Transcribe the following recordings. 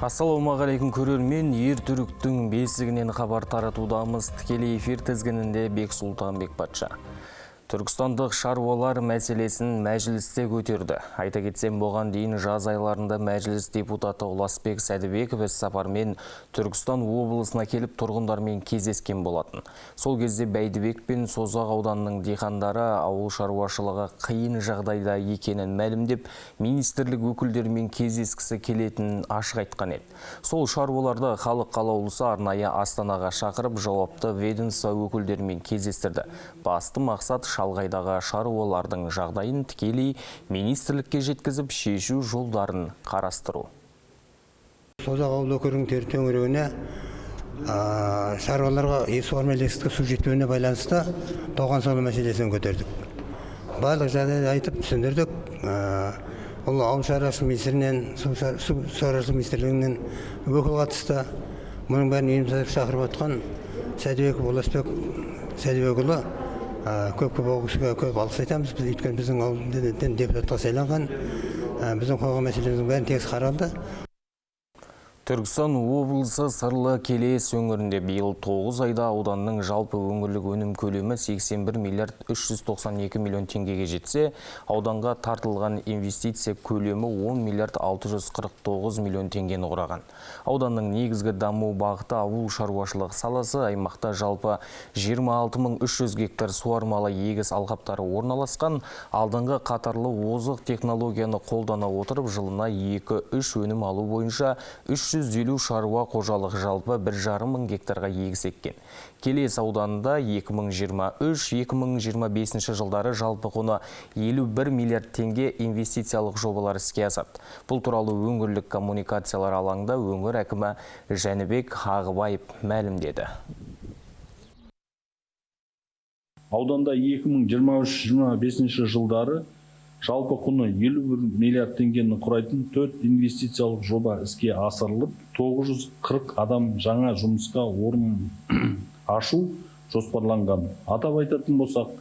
Ассалаумағалейкум көрермен, Ер-Түріктің бесігінен хабар таратудамыз. Тікелей эфир тізгінінде Бексұлтан Бекбатша. Түркістандық шаруалар мәселесін мәжілісте көтерді. Айта кетсем, бұған дейін жаз айларында мәжіліс депутаты Ұласбек Сәдібеков сапармен Түркістан облысына келіп тұрғындармен кездескен болатын. Сол кезде Бәйдібек пен Созақ ауданының дихандары ауыл шаруашылығы қиын жағдайда екенін мәлімдеп, министрлік өкілдерімен кездескісі келетінін ашық айтқан еді. Сол шаруаларды халық қалаулысы арнайы Астанаға шақырып, жауапты ведомство өкілдерімен кездестірді. Басты мақсат шалғайдағы шаруалардың жағдайын тікелей министрлікке жеткізіп, шешу жолдарын қарастыру. Созақ ауыл округінің төңірегіне шаруаларға суармайлық су жетпеуіне байланысты тоған салу мәселесін көтердік. Барлық жағдайды айтып түсіндірдік. Ол ауыл шаруашылығы министрінен, су шаруашылығы министрлігінен өкіл қатысты. Мұның бәрін үйімізді шақырып отқан Сәдібеков Ұласбек Сәдібекұлы көп оқушыға көп алғыс айтамыз. Біз өйткені біздің ауылден депутатқа сайланған, біздің қойған мәселеміздің бәрін тегіс қаралды. Түркістан облысы Сырлы Келес өңірінде биыл 9 айда ауданның жалпы өңірлік өнім көлемі 81 миллиард 392 миллион теңгеге жетсе, ауданға тартылған инвестиция көлемі 10 миллиард 649 миллион теңгені құраған. Ауданның негізгі даму бағыты ауыл шаруашылығы саласы, аймақта жалпы 26300 гектар суармалы егіс алқаптары орналасқан. Алдыңғы қатарлы озық технологияны қолдана отырып, жылына 2-3 өнім алу бойынша 350 шаруа қожалық жалпы 1,5 мың гектарға егіс еккен. Келес ауданында 2023-2025 жылдары жалпы құны 51 миллиард теңге инвестициялық жобалар іске асады. Бұл туралы өңірлік коммуникациялар алаңында өңір әкімі Жәнібек Ағыбаев мәлімдеді. Ауданда 2023-2025 жылдары жалпы құны 51 миллиард теңгені құрайтын 4 инвестициялық жоба іске асырылып, 940 адам жаңа жұмысқа орын ашу жоспарланған. Атап айтатын болсақ,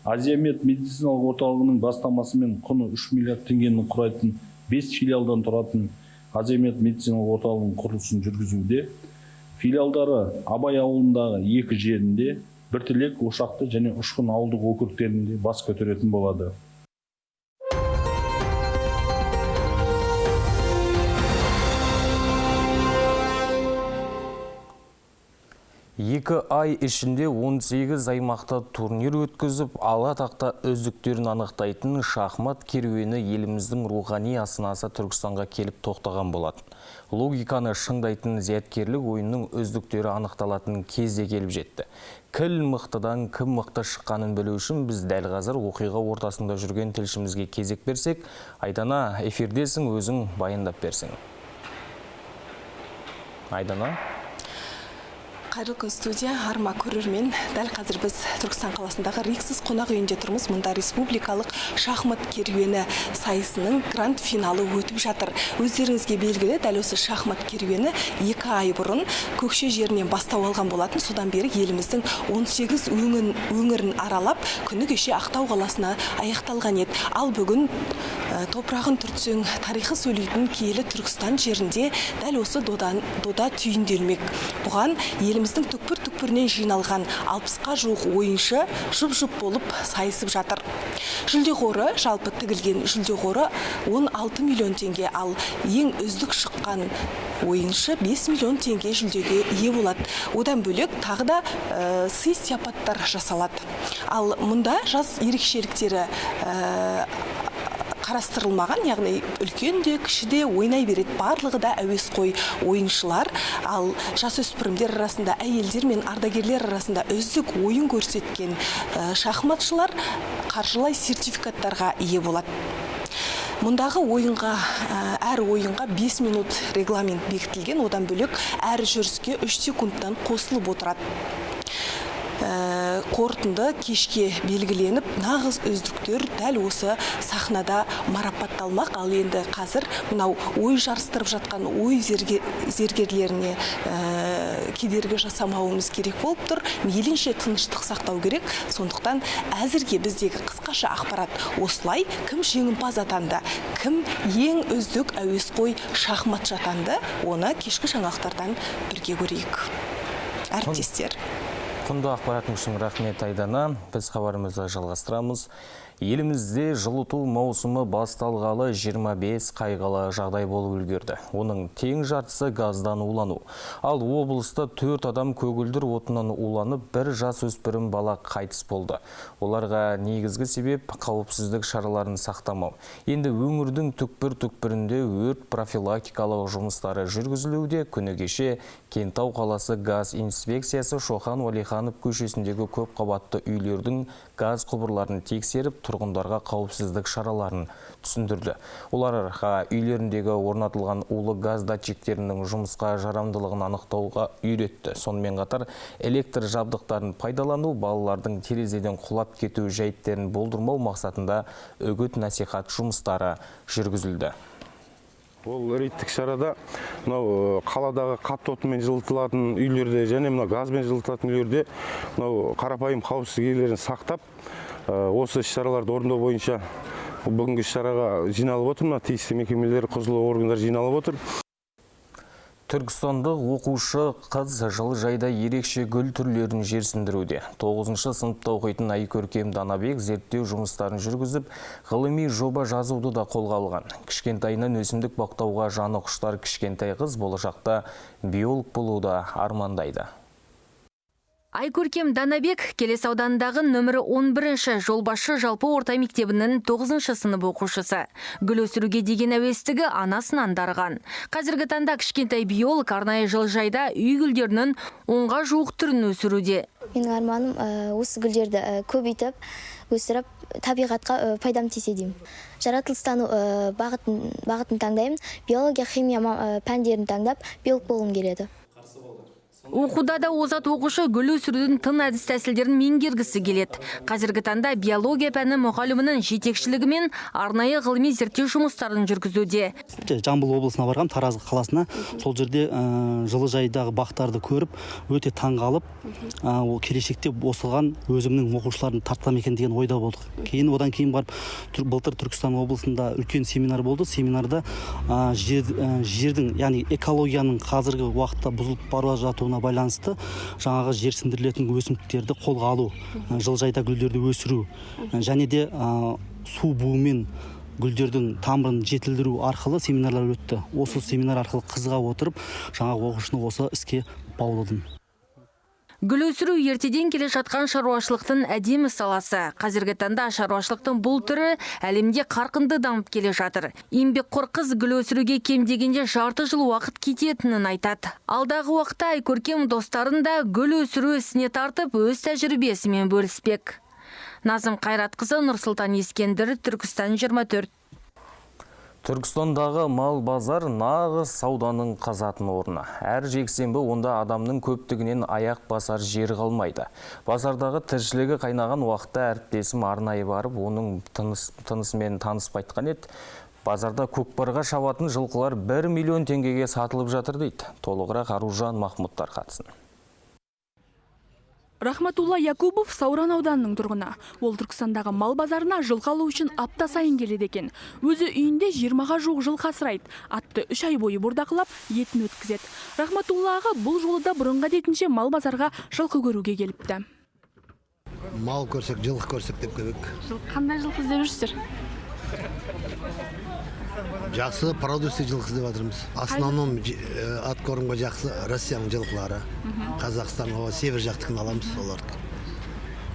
Азиамед медициналық орталығының бастамасымен құны 3 миллиард теңгені құрайтын 5 филиалдан тұратын Азиамед медициналық орталығының құрылысын жүргізуде. Филиалдары Абай ауылындағы 2 жерінде, Біртілек, Ошақты және Ұшқын ауылдық округтерінде бас көтеретін болады. 2 ай ішінде 18 аймақта турнир өткізіп, ала тақта үздіктерін анықтайтын шахмат керуені еліміздің рухани астанасы Түркістанға келіп тоқтаған болатын. Логиканы шыңдайтын зияткерлік ойынның үздіктері анықталатын кезде келіп жетті. Кіл мықтыдан кім мықты шыққанын білу үшін біз дәл қазір оқиға ортасында жүрген тілшімізге кезек берсек, Айдана, эфирдесің, өзің баяндап берсің. Айдана? Қайырлы күн студия, арма көрермен. Дәл қазір біз Түркістан қаласындағы Риксіз қонақ үйінде тұрмыз. Мұнда республикалық шахмат керуені сайысының гранд финалы өтіп жатыр. Өздеріңізге белгілі, дәл осы шахмат керуені 2 ай бұрын Көкше жерінен бастау алған болатын. Содан бері еліміздің 18 өңірін аралап, күні кеше Ақтау қаласына аяқталған еді. Ал бүгін топырағын түртсең, тарихы сөйлейтін киелі Түркістан жерінде дәл осы дода түйінделмек. Бұған еліміздің түкпір-түкпірінен жиналған 60-қа жуық ойыншы жұп-жұп болып сайысып жатыр. Жүлде қоры, жалпы тігілген жүлде қоры 16 миллион теңге, ал ең үздік шыққан ойыншы 5 миллион теңге жүлдеге ие болады. Одан бөлек тағы да сый-сияпаттар жасалады. Ал мұнда жас ерекшеліктері қарастырылмаған, яғни үлкен де, кіші де ойнай береді. Барлығы да әуесқой ойыншылар, ал жасөспірімдер арасында, әйелдер мен ардагерлер арасында үздік ойын көрсеткен шахматшылар қаржылай сертификаттарға ие болады. Мұндағы ойынға, әр ойынға 5 минут регламент бекітілген, одан бөлек әр жүріске 3 секундтан қосылып отырады. қорытынды кешке белгіленіп, нағыз үздіктер дәл осы сахнада марапатталмақ. Ал енді қазір мынау ой жарыстырып жатқан ой зергерлеріне кедергі жасамауымыз керек болып тұр. Мейлінше тыныштық сақтау керек. Сондықтан әзірге біздегі қысқаша ақпарат осылай. Кім жеңімпаз атанды, кім ең үздік әуесқой шахматшы атанды, оны кешкі жаңалықтардан бірге көрейік. Әріптестер. Құнды ақпаратың үшін рахмет Айдана. Біз хабарымызды жалғастырамыз. Елімізде жылыту маусымы басталғалы 25 қайғылы жағдай болып үлгерді. Оның тең жартысы газдан улану. Ал облыста 4 адам көгілдір отынан уланып, бір жасөспірім бала қайтыс болды. Оларға негізгі себеп қауіпсіздік шараларын сақтамау. Енді өңірдің түкпір-түкпірінде өрт профилактикалық жұмыстары жүргізілуде. Күні кеше Кентау қаласы газ инспекциясы Шоқан Уәлиханов көшесіндегі көп қабатты үйлердің газ құбырларын тексеріп, тұрғындарға қауіпсіздік шараларын түсіндірді. Оларға үйлеріндегі орнатылған улы газ датчиктерінің жұмысқа жарамдылығын анықтауға үйретті. Сонымен қатар электр жабдықтарын пайдалану, балалардың терезеден құлап кету жайттерін болдырмау мақсатында үгіт-насихат жұмыстары жүргізілді. Ол рейдтік шарада қаладағы қатты отынмен жылытылатын үйлерде және газбен жылытылатын үйлерде қарапайым қауіпсіздік ережелерін сақтап, осы іс-шараларды орындау бойынша бүгінгі іс-шараға жиналып отыр. Тиісті мекемелер, құзырлы органдар жиналып отыр. Түркістандық оқушы қыз жылыжайда ерекше гүл түрлерін жерсіндіруде. 9-шы сыныпта оқитын Айкөркем Данабек зерттеу жұмыстарын жүргізіп, ғылыми жоба жазуды да қолға алған. Кішкентайынан өсімдік бақтауға жаны құштар кішкентай қыз болашақта биолог болуды армандайды. Айкөркем Данабек Келес ауданындағы нөмірі 11-ші жолбасшы жалпы орта мектебінің 9-шы сынып оқушысы. Гүл өсіруге деген әуестігі анасынан дарыған. Қазіргі таңда кішкентай биолог арнайы жылыжайда үй гүлдерінің 10-ға жуық түрін өсіруде. Менің арманым осы гүлдерді көбейтіп, өсіріп, табиғатқа пайдам тисе деймін. Жаратылыстану бағытын таңдаймын. Биология, химия пәндерін таңдап, биолог болғым келеді. Оқуда да озат оқушы гүл өсірудің тың әдіс тәсілдерін меңгергісі келеді. Қазіргі таңда биология пәні мұғалімінің жетекшілігімен арнайы ғылыми зерттеу жұмыстарын жүргізуде. Жамбыл облысына барғам, Тараз қаласына. Сол жерде жылыжайдағы бақтарды көріп, өте таңғалып, ол келешекте осыған өзімнің оқушыларын тартсам екен деген ойда болдық. Одан кейін барып, былтыр Түркістан облысында үлкен семинар болды. Семинарда жердің, яғни экологияның қазіргі уақытта бұзылып бара жатуына байланысты жаңағы жерсіндірілетін өсімдіктерді қолға алу, жылыжайда гүлдерді өсіру және де су буымен гүлдердің тамырын жетілдіру арқылы семинарлар өтті. Осы семинар арқылы қызыға отырып, жаңағы оқушыны осы іске бауладым. Гүл өсіру ертеден келе жатқан шаруашылықтың әдемі саласы. Қазіргі таңда шаруашылықтың бұл түрі әлемде қарқынды дамып келе жатыр. Еңбекқор қыз гүл өсіруге кем дегенде жарты жыл уақыт кететінін айтады. Алдағы уақытта Айкөркем достарын да гүл өсіру ісіне тартып, өз тәжірибесімен бөліспек. Назым Қайратқызы, Нұрсұлтан Ескендір, Түркістан 24. Түркістандағы мал базар нағыз сауданың қазатын орны. Әр жексенбі онда адамның көптігінен аяқ басар жер қалмайды. Базардағы тіршілігі қайнаған уақытта әріптесім арнайы барып, оның тынысымен танысып айтқан еді. Базарда көкпарға шабатын жылқылар 1 миллион теңгеге сатылып жатыр дейді. Толығырақ Аружан Махмұттар қатысын. Рахматулла Якубов Сауран ауданының тұрғыны. Ол Түркістандағы мал базарына жылқы алу үшін апта сайын келеді екен. Өзі үйінде 20-ға жуық жылқы асырайды. Атты 3 ай бойы бордақылап, етін өткізеді. Рахматуллаға бұл жолы да бұрынғы әдетінше мал базарға жылқы көруге келіпті. Мал көрсек, жылқы көрсек деп көбек. Қандай жылқы іздеп жүрсіздер? Жақсы продукция жылқы іздеп жатырмыз. Основном ат көрімге жақсы Россияның жылқылары. Қазақстан, север жақтықын аламыз соларды.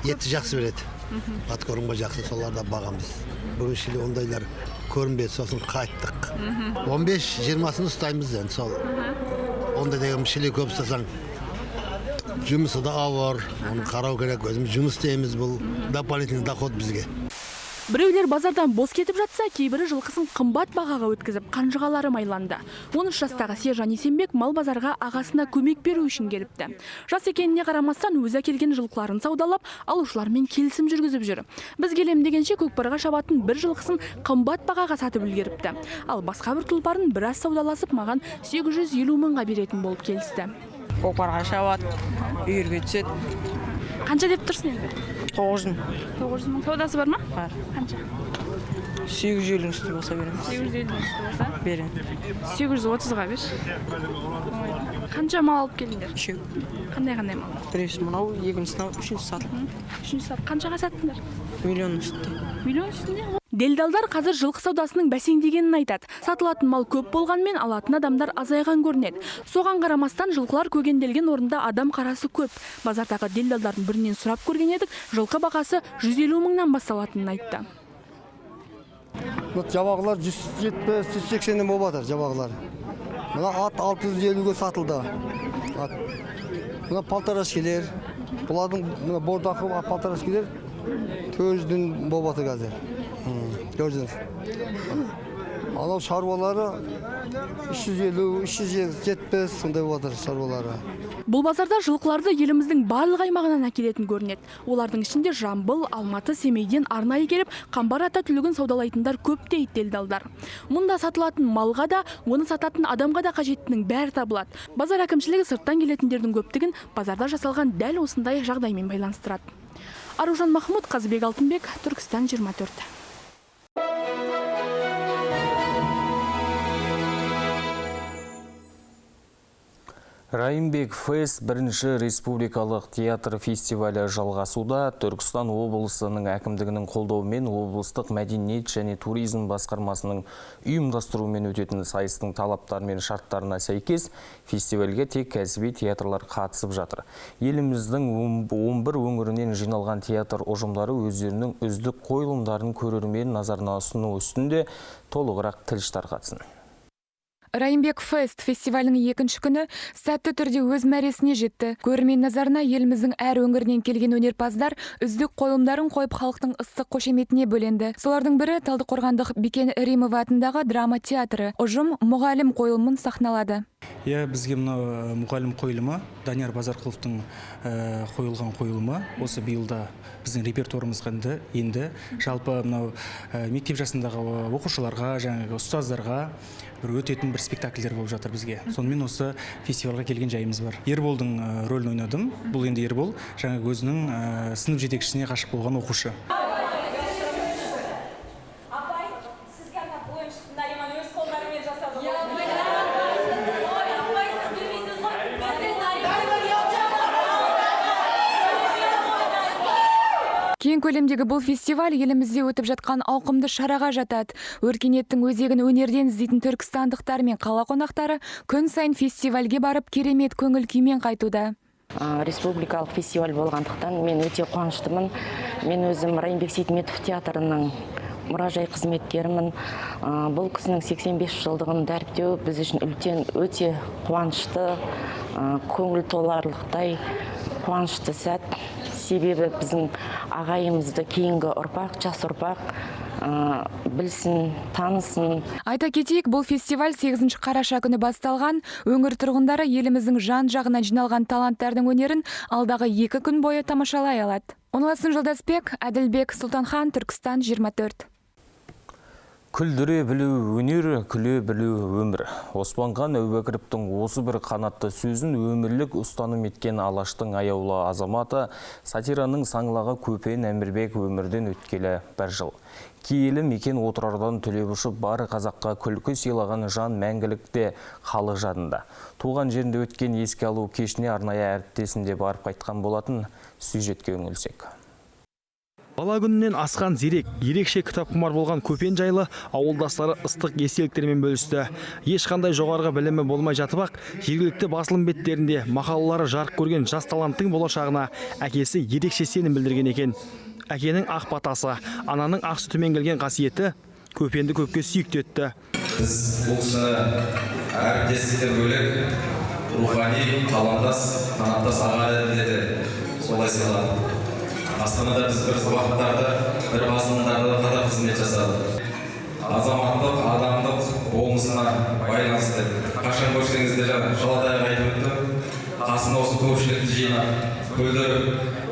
Еті жақсы береді. Ат көрімге жақсы соларда бағамыз. Бүгін шілі ондайлар көрінбеді, сосын қайттық. 15-20-сын ұстаймыз енді сол. Онда деген шілі көп ұстасаң, жұмысы да ауыр, оны қарау керек, өзіміз жұмыс істейміз, бұл дополнительный доход бізге. Біреулер базардан бос кетіп жатса, кейбірі жылқысын қымбат бағаға өткізіп, қанжығалары майланды. 13 жастағы Сержан Есенбек мал базарға ағасына көмек беру үшін келіпті. Жас екеніне қарамастан өзі әкелген жылқыларын саудалап, алушылармен келісім жүргізіп жүр. Біз келем дегенше көкпарға шабатын бір жылқысын қымбат бағаға сатып үлгеріпті. Ал басқа бір тұлпарын біраз саудаласып маған 850 мыңға беретін болып келісті. Көкпарға шабады, үйірге түседі. Қанша деп тұрсың енді? 900 мың саудасы бар ма? Бар. Қанша? 850 үсті болса береміз. 850 үсті болса? Берем. 830-ға бер. Қанша мал алып келдіңдер? Үшеу. Қандай мал? Біресі мынау, екіншісі мынау, үшіншісі сатылды. Үшінші сат. Қаншаға саттыңдар? Миллион үстінде. Миллион үстінде? Делдалдар қазір жылқы саудасының бәсеңдегенін айтады. Сатылатын мал көп болғанмен алатын адамдар азайған көрінеді. Соған қарамастан жылқылар көгенделген орында адам қарасы көп. Базардағы делдалдардың бірінен сұрап көрген едік, жылқы бағасы 150 мыңнан басталатынын айтты. Жабағылар 170-180-ден болып жатыр жабағылар. Мына ат 650-ге сатылды. Мына полторашкелер, бұлардың бордақы полторашкелер 400-ден болып жатыр қазір. Gördünüz. Anam şarvaları 350, 370 сондай болатыр шаруалары. Бұл базарда жылқыларды еліміздің барлық аймағынан әкелетін көрінеді. Олардың ішінде Жамбыл, Алматы, Семейден арнайы келіп, Қамбар ата түлігін саудалайтындар көп дейді делдалдар. Мұнда сатылатын малға да, оны сататын адамға да қажеттінің бәрі табылады. Базар әкімшілігі сырттан келетіндердің көптігін базарда жасалған дәл осындай жағдаймен байланыстырады. Аружан Махмуд, Қазыбек Алтынбек, Түркістан 24. Райымбек Фест бірінші республикалық театр фестивалі жалғасуда. Түркістан облысының әкімдігінің қолдауымен облыстық мәдениет және туризм басқармасының ұйымдастыруымен өтетін сайыстың талаптары мен шарттарына сәйкес фестивальге тек кәсіби театрлар қатысып жатыр. Еліміздің 11 өңірінен жиналған театр ұжымдары өздерінің үздік қойылымдарын көрермен назарына ұсыну үстінде толығырақ тілші тарқатсын. Райымбек Фест фестивалінің екінші күні сәтті түрде өз мәресіне жетті. Көрермен назарына еліміздің әр өңірінен келген өнерпаздар үздік қойылымдарын қойып халықтың ыстық қошеметіне бөленді. Солардың бірі Талдықорғандық Бекен Римова атындағы драма театры. Ұжым мұғалім қойылымын сахналады. Бізге мына мұғалім қойылымы Данияр Базарқұловтың қойылған қойылымы. Осы биылда біздің репертуарымызға енді жалпы мынау мектеп жасындағы оқушыларға, жаңағы ұстаздарға бір өтетін бір спектакльдер болып жатыр бізге. Сонымен осы фестивальға келген жайымыз бар. Ерболдың рөлін ойнадым. Бұл енді Ербол жаңағы өзінің сынып жетекшісіне ғашық болған оқушы. Кең көлемдегі бұл фестиваль елімізде өтіп жатқан ауқымды шараға жатады. Өркениеттің өзегін өнерден іздейтін түркістандықтар мен қала қонақтары күн сайын фестивальге барып керемет көңіл күймен қайтуда. Республикалық фестиваль болғандықтан мен өте қуаныштымын. Мен өзім Райымбек Сейтметов театрының мұражай қызметкерімін. Бұл кісінің 85 жылдығын дәріптеу біз үшін үлкен өте қуанышты, көңіл толарлықтай қуанышты сәт. Себебі біздің ағайымызды кейінгі ұрпақ, жас ұрпақ білсін, танысын. Айта кетейік, бұл фестиваль 8 қараша күні басталған. Өңір тұрғындары еліміздің жан-жағынан жиналған таланттардың өнерін алдағы 2 күн бойы тамашалай алады. Оңласын Жолдасбек, Әділбек Сұлтанхан, Түркістан 24. Күлдіре білу өнер, күле білу өмір. Оспанхан Әубәкіровтің осы бір қанатты сөзін өмірлік ұстаным еткен Алаштың аяулы азаматы сатираның саңлағы Көпен Әмірбек өмірден өткелі бір жыл. Киелі мекен отырардан түлеп ұшып бар қазаққа күлкі сыйлаған жан мәңгілікте халық жадында. Туған жерінде өткен еске алу кешіне арнайы әріптесінде барып қайтқан болатын. Сюжетке үңілсек. Бала күнінен асқан зерек, ерекше кітап құмар болған Көпен жайлы ауылдастары ыстық естеліктермен бөлісті. Ешқандай жоғарғы білімі болмай жатып ақ, жергілікті басылым беттерінде мақалалары жарық көрген жас таланттың болашағына әкесі ерекше сенім білдірген екен. Әкенің ақ батасы, ананың ақ сүтімен келген қасиеті Көпенді көпке сүйікті етті. Біз бұл кісіні әріптестіктен бөлек рухани, қаламдас, қанаттас аға ретінде солай сыйладық. Астанада біз бір уақыттарды бір басылымдарда қызмет жасады. Азаматтық, адамдық болмысына байланысты. Қашан көрсеңіз де Шалатайға айтып өтті. Қасында осы көпшілікті жинап, күлдіріп,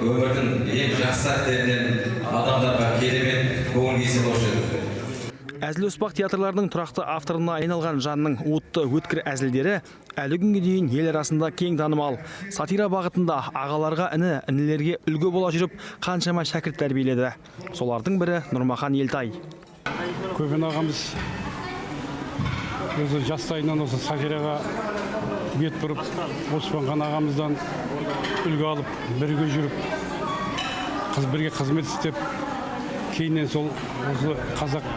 өмірдің ең жақсы сәттерінен адамдарға керемет көңіл күй сыйлаушы. Әзіл-оспақ театрларының тұрақты авторына айналған жанның уытты өткір әзілдері әлі күнге дейін ел арасында кең танымал. Сатира бағытында ағаларға інілерге үлгі бола жүріп, қаншама шәкірт тәрбиеледі. Солардың бірі Нұрмахан Елтай. Көпен ағамыз өзі жастайынан осы сатираға бет бұрып, Оспанхан ағамыздан үлгі алып, бірге жүріп, бірге қызмет істеп, кейіннен сол осы қазақ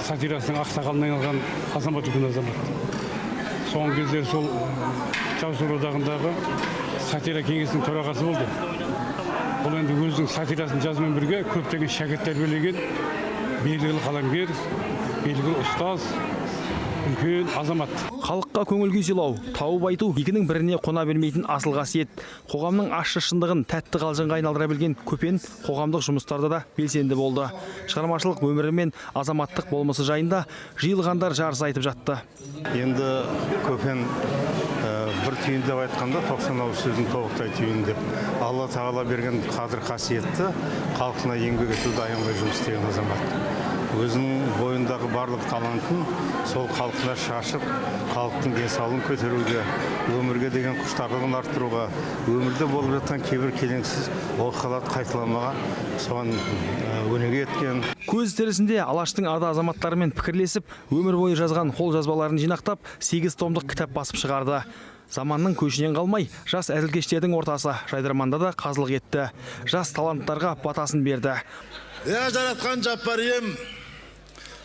сатирасының ақсақалына айналған азамат үлкен азамат. Соңғы кездері сол Жаушылық одағындағы сатира кеңесінің төрағасы болды. Бұл енді өзінің сатирасын жазумен бірге көптеген шәкірт тәрбиелеген белгілі қаламгер, белгілі ұстаз, үлкен азамат. Халыққа көңіл күй сыйлау, тауып айту екінің біріне қона бермейтін асыл қасиет. Қоғамның ащы шындығын тәтті қалжыңға айналдыра білген Көпен қоғамдық жұмыстарда да белсенді болды. Шығармашылық өмірі мен азаматтық болмысы жайында жиылғандар жарыс айтып жатты. Енді Көпен бір түйін деп айтқанда 90 ауыз сөзін толықтай түйін деп. Алла тағала берген қадір қасиетті халқына еңбек етуді аянбай жұмыс істеген азамат. Өзінің бойындағы барлық талантын сол халқына шашып, халықтың денсаулығын көтеруге, өмірге деген құштарлығын арттыруға, өмірде болып жатқан кейбір келеңсіз оқиғаларды қайталамаға соған өнеге еткен. Көз тірісінде Алаштың арда азаматтарымен пікірлесіп, өмір бойы жазған қолжазбаларын жинақтап, 8 томдық кітап басып шығарды. Заманның көшінен қалмай, жас әзілкештердің ортасы жайдарманда да қазылық етті. Жас таланттарға батасын берді. Жаратқан жаппар ием,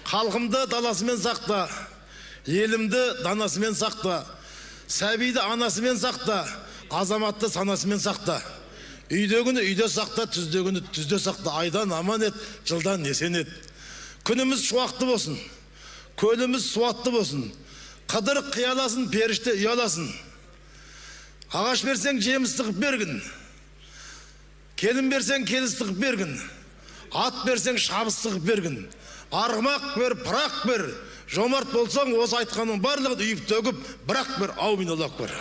халқымды даласымен сақта, елімді данасымен сақта, сәбиді анасымен сақта, азаматты санасымен сақта. Үйдегіні үйде сақта, түздегіні түзде сақта, айдан аман ет, жылдан есен ет. Күніміз шуақты болсын, көліміз суатты болсын, қыдыр қияласын, періште ұяласын. Ағаш берсең жеміс тығып бергін, келін берсең келіс тығып бергін, ат берсең шабыс тығып бергін. Арғымақ бер, пырақ бер, жомарт болсаң осы айтқаның барлығын үйіп төгіп, бірақ бер, аумин Аллах бер.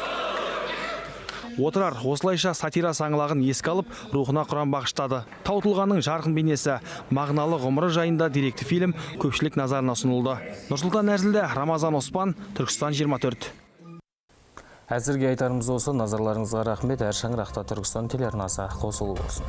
Отырар осылайша сатира саңлағын еске алып, рухына құран бағыштады. Тау тұлғаның жарқын бейнесі, мағыналы ғұмыры жайында деректі фильм көпшілік назарына ұсынылды. Нұрсұлтан Нәрзілді, Рамазан Оспан, Түркістан 24. Әзірге айтарымыз осы, назарларыңызға рахмет. Әр шаңырақта Түркістан телеарнасы қосылу болсын.